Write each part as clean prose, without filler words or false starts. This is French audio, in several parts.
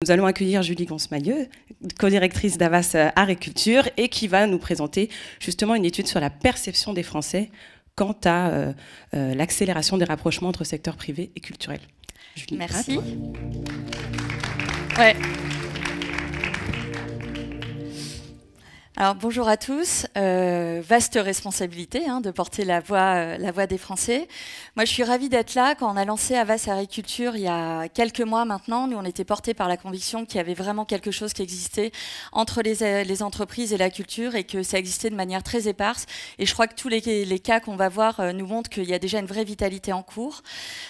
nous allons accueillir Julie Gonce-Mailleux, co-directrice d'Havas Art et Culture, et qui va nous présenter justement une étude sur la perception des Français quant à l'accélération des rapprochements entre secteur privé et culturel. Julie, merci. Ouais. Alors bonjour à tous, vaste responsabilité de porter la voix des Français. Moi je suis ravie d'être là. Quand on a lancé Havas Agriculture il y a quelques mois maintenant, nous on était portés par la conviction qu'il y avait vraiment quelque chose qui existait entre les entreprises et la culture et que ça existait de manière très éparse. Et je crois que tous les cas qu'on va voir nous montrent qu'il y a déjà une vraie vitalité en cours.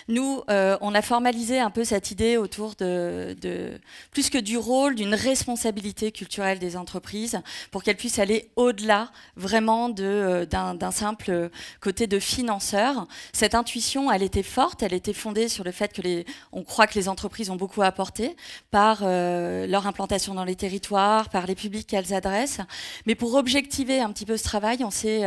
Nous, on a formalisé un peu cette idée autour de plus que du rôle, d'une responsabilité culturelle des entreprises pour qu'elles puisse aller au-delà vraiment d'un simple côté de financeur. Cette intuition, elle était forte, elle était fondée sur le fait que on croit que les entreprises ont beaucoup apporté par leur implantation dans les territoires, par les publics qu'elles adressent. Mais pour objectiver un petit peu ce travail, on s'est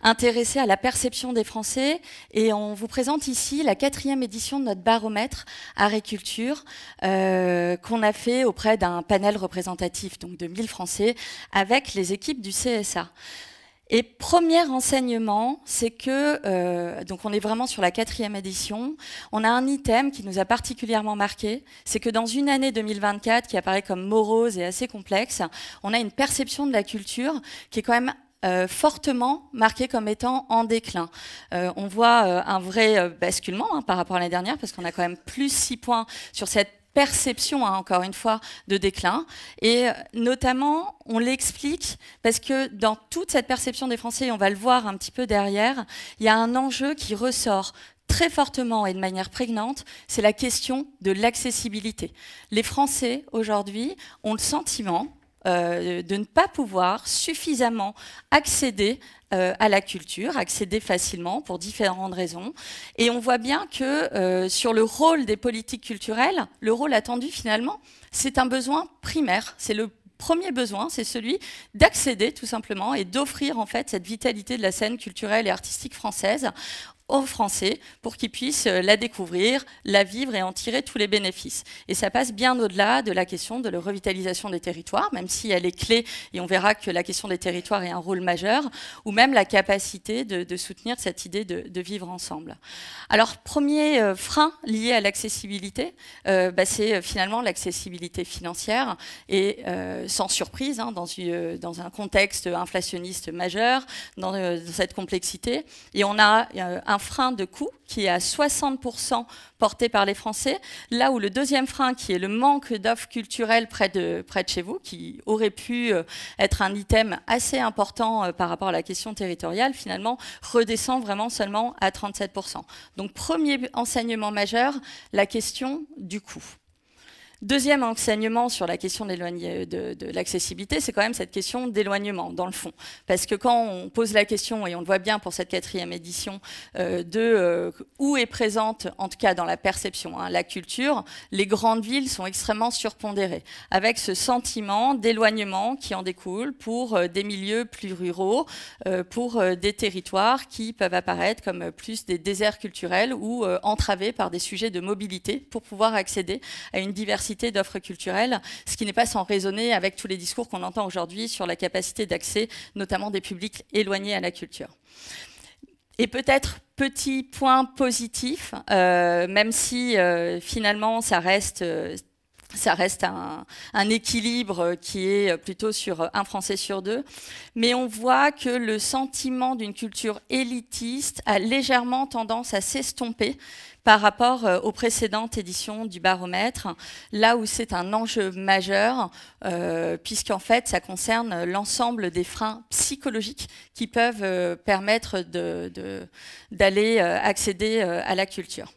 intéressé à la perception des Français et on vous présente ici la 4e édition de notre baromètre Agriculture qu'on a fait auprès d'un panel représentatif, donc de 1000 Français, avec les équipes du CSA. Et premier enseignement, c'est que, donc on est vraiment sur la 4e édition, on a un item qui nous a particulièrement marqué, c'est que dans une année 2024 qui apparaît comme morose et assez complexe, on a une perception de la culture qui est quand même fortement marquée comme étant en déclin. On voit un vrai basculement par rapport à l'année dernière, parce qu'on a quand même plus 6 points sur cette perception, encore une fois, de déclin. Et notamment, on l'explique parce que dans toute cette perception des Français, et on va le voir un petit peu derrière, il y a un enjeu qui ressort très fortement et de manière prégnante, c'est la question de l'accessibilité. Les Français, aujourd'hui, ont le sentiment de ne pas pouvoir suffisamment accéder à la culture, accéder facilement pour différentes raisons. Et on voit bien que sur le rôle des politiques culturelles, le rôle attendu finalement, c'est un besoin primaire. C'est le premier besoin, c'est celui d'accéder tout simplement et d'offrir en fait cette vitalité de la scène culturelle et artistique française aux Français pour qu'ils puissent la découvrir, la vivre et en tirer tous les bénéfices. Et ça passe bien au-delà de la question de la revitalisation des territoires, même si elle est clé, et on verra que la question des territoires est un rôle majeur, ou même la capacité de soutenir cette idée de vivre ensemble. Alors, premier frein lié à l'accessibilité, c'est finalement l'accessibilité financière, et sans surprise, dans un contexte inflationniste majeur, dans cette complexité, et on a un frein de coût qui est à 60% porté par les Français, là où le deuxième frein, qui est le manque d'offres culturelles près de chez vous, qui aurait pu être un item assez important par rapport à la question territoriale, finalement redescend vraiment seulement à 37%. Donc premier enseignement majeur, la question du coût. Deuxième enseignement sur la question de l'accessibilité, c'est quand même cette question d'éloignement, dans le fond. Parce que quand on pose la question, et on le voit bien pour cette 4e édition, où est présente, en tout cas dans la perception, la culture, les grandes villes sont extrêmement surpondérées, avec ce sentiment d'éloignement qui en découle pour des milieux plus ruraux, pour des territoires qui peuvent apparaître comme plus des déserts culturels ou entravés par des sujets de mobilité pour pouvoir accéder à une diversité d'offres culturelles, ce qui n'est pas sans raisonner avec tous les discours qu'on entend aujourd'hui sur la capacité d'accès, notamment des publics éloignés à la culture. Et peut-être petit point positif, même si finalement ça reste un équilibre qui est plutôt sur un Français sur 2, mais on voit que le sentiment d'une culture élitiste a légèrement tendance à s'estomper par rapport aux précédentes éditions du baromètre, là où c'est un enjeu majeur, puisqu'en fait, ça concerne l'ensemble des freins psychologiques qui peuvent permettre d'aller accéder à la culture.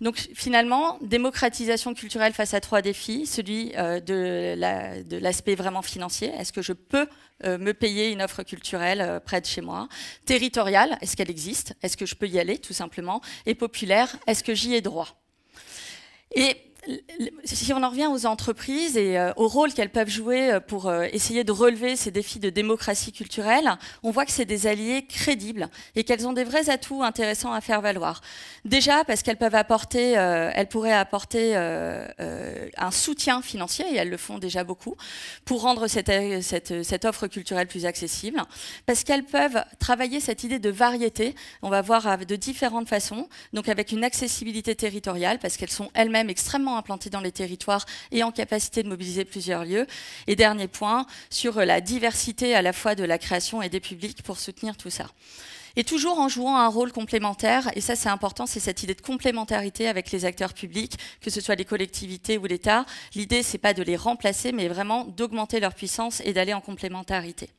Donc finalement, démocratisation culturelle face à 3 défis, celui de l'aspect vraiment financier, est-ce que je peux me payer une offre culturelle près de chez moi? Territoriale, est-ce qu'elle existe? Est-ce que je peux y aller tout simplement? Et populaire, est-ce que j'y ai droit? Et si on en revient aux entreprises et au rôle qu'elles peuvent jouer pour essayer de relever ces défis de démocratie culturelle, on voit que c'est des alliés crédibles et qu'elles ont des vrais atouts intéressants à faire valoir. Déjà parce qu'elles peuvent apporter, elles pourraient apporter un soutien financier, et elles le font déjà beaucoup, pour rendre cette offre culturelle plus accessible, parce qu'elles peuvent travailler cette idée de variété, on va voir de différentes façons, donc avec une accessibilité territoriale, parce qu'elles sont elles-mêmes extrêmement implantées dans les territoires et en capacité de mobiliser plusieurs lieux. Et dernier point, sur la diversité à la fois de la création et des publics pour soutenir tout ça. Et toujours en jouant un rôle complémentaire, et ça c'est important, c'est cette idée de complémentarité avec les acteurs publics, que ce soit les collectivités ou l'État. L'idée, c'est pas de les remplacer, mais vraiment d'augmenter leur puissance et d'aller en complémentarité.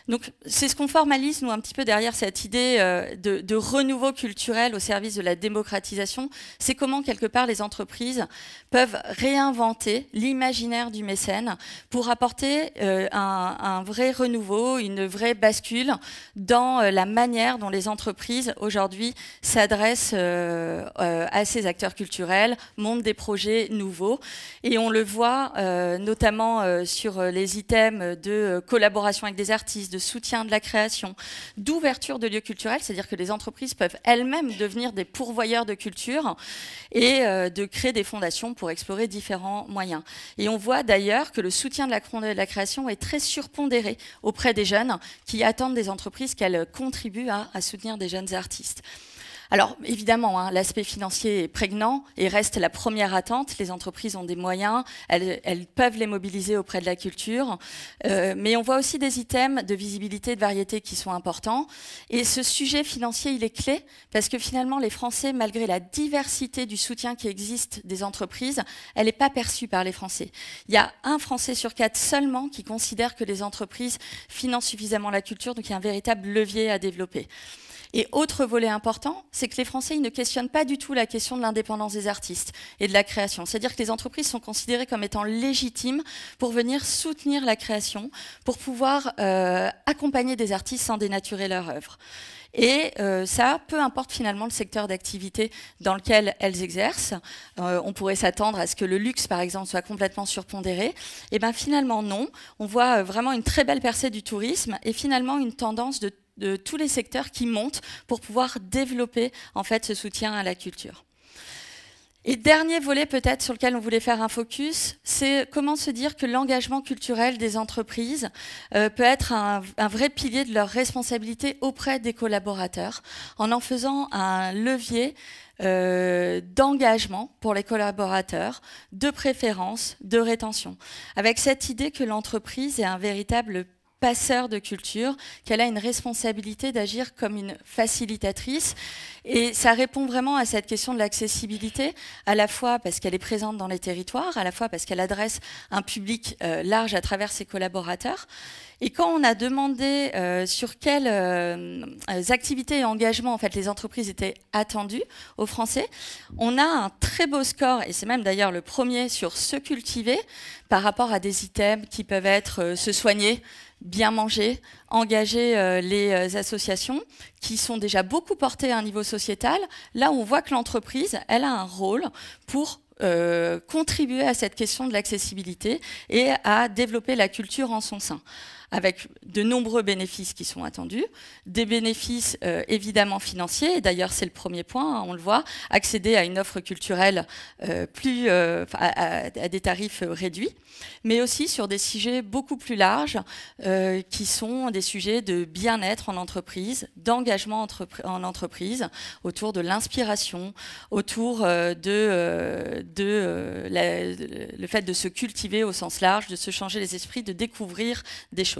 Donc c'est ce qu'on formalise, nous, un petit peu derrière cette idée de renouveau culturel au service de la démocratisation. C'est comment, quelque part, les entreprises peuvent réinventer l'imaginaire du mécène pour apporter un vrai renouveau, une vraie bascule dans la manière dont les entreprises, aujourd'hui, s'adressent à ces acteurs culturels, montent des projets nouveaux. Et on le voit notamment sur les items de collaboration avec des artistes, de soutien de la création, d'ouverture de lieux culturels, c'est-à-dire que les entreprises peuvent elles-mêmes devenir des pourvoyeurs de culture et de créer des fondations pour explorer différents moyens. Et on voit d'ailleurs que le soutien de la création est très surpondéré auprès des jeunes qui attendent des entreprises qu'elles contribuent à soutenir des jeunes artistes. Alors évidemment, hein, l'aspect financier est prégnant et reste la première attente. Les entreprises ont des moyens, elles peuvent les mobiliser auprès de la culture, mais on voit aussi des items de visibilité et de variété qui sont importants. Et ce sujet financier, il est clé parce que finalement, les Français, malgré la diversité du soutien qui existe des entreprises, elle n'est pas perçue par les Français. Il y a un Français sur 4 seulement qui considère que les entreprises financent suffisamment la culture, donc il y a un véritable levier à développer. Et autre volet important, c'est que les Français ils ne questionnent pas du tout la question de l'indépendance des artistes et de la création. C'est-à-dire que les entreprises sont considérées comme étant légitimes pour venir soutenir la création, pour pouvoir accompagner des artistes sans dénaturer leur œuvre. Et ça, peu importe finalement le secteur d'activité dans lequel elles exercent. On pourrait s'attendre à ce que le luxe, par exemple, soit complètement surpondéré. Et bien finalement, non. On voit vraiment une très belle percée du tourisme et finalement une tendance de tous les secteurs qui montent pour pouvoir développer en fait ce soutien à la culture. Et dernier volet peut-être sur lequel on voulait faire un focus, c'est comment se dire que l'engagement culturel des entreprises peut être un vrai pilier de leur responsabilité auprès des collaborateurs, en faisant un levier d'engagement pour les collaborateurs, de préférence, de rétention, avec cette idée que l'entreprise est un véritable passeur de culture, qu'elle a une responsabilité d'agir comme une facilitatrice. Et ça répond vraiment à cette question de l'accessibilité, à la fois parce qu'elle est présente dans les territoires, à la fois parce qu'elle adresse un public large à travers ses collaborateurs. Et quand on a demandé sur quelles activités et engagements en fait, les entreprises étaient attendues aux Français, on a un très beau score, et c'est même d'ailleurs le premier sur se cultiver, par rapport à des items qui peuvent être se soigner, bien manger, engager les associations qui sont déjà beaucoup portées à un niveau sociétal. Là, on voit que l'entreprise, elle a un rôle pour contribuer à cette question de l'accessibilité et à développer la culture en son sein, avec de nombreux bénéfices qui sont attendus, des bénéfices évidemment financiers, et d'ailleurs c'est le premier point, hein, on le voit, accéder à une offre culturelle à des tarifs réduits, mais aussi sur des sujets beaucoup plus larges qui sont des sujets de bien-être en entreprise, d'engagement en entreprise, autour de l'inspiration, autour le fait de se cultiver au sens large, de se changer les esprits, de découvrir des choses.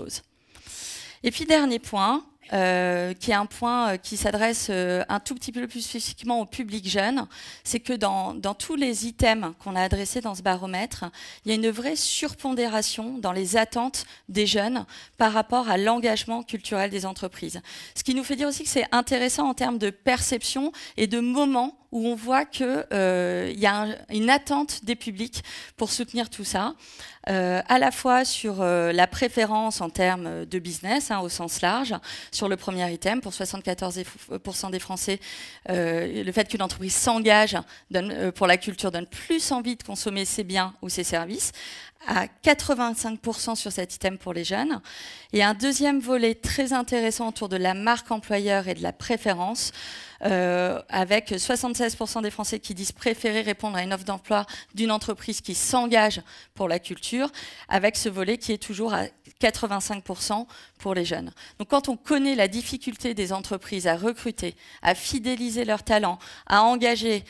Et puis dernier point, qui est un point qui s'adresse un tout petit peu plus spécifiquement au public jeune, c'est que dans tous les items qu'on a adressés dans ce baromètre, il y a une vraie surpondération dans les attentes des jeunes par rapport à l'engagement culturel des entreprises. Ce qui nous fait dire aussi que c'est intéressant en termes de perception et de moment où on voit qu'il y a une attente des publics pour soutenir tout ça, à la fois sur la préférence en termes de business, au sens large, sur le premier item, pour 74% des Français, le fait que l'entreprise s'engage pour la culture donne plus envie de consommer ses biens ou ses services, à 85% sur cet item pour les jeunes. Et un deuxième volet très intéressant autour de la marque employeur et de la préférence, avec 76% des Français qui disent préférer répondre à une offre d'emploi d'une entreprise qui s'engage pour la culture, avec ce volet qui est toujours à 85% pour les jeunes. Donc quand on connaît la difficulté des entreprises à recruter, à fidéliser leurs talents, à engager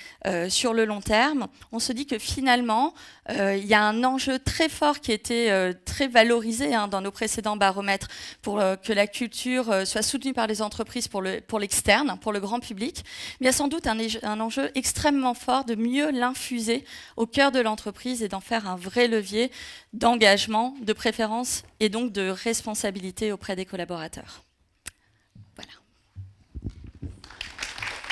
sur le long terme, on se dit que finalement, il y a un enjeu très fort qui était très valorisé dans nos précédents baromètres pour que la culture soit soutenue par les entreprises pour l'externe, pour le grand public. Mais il y a sans doute un enjeu extrêmement fort de mieux l'infuser au cœur de l'entreprise et d'en faire un vrai levier d'engagement, de préférence et donc de responsabilité auprès des collaborateurs.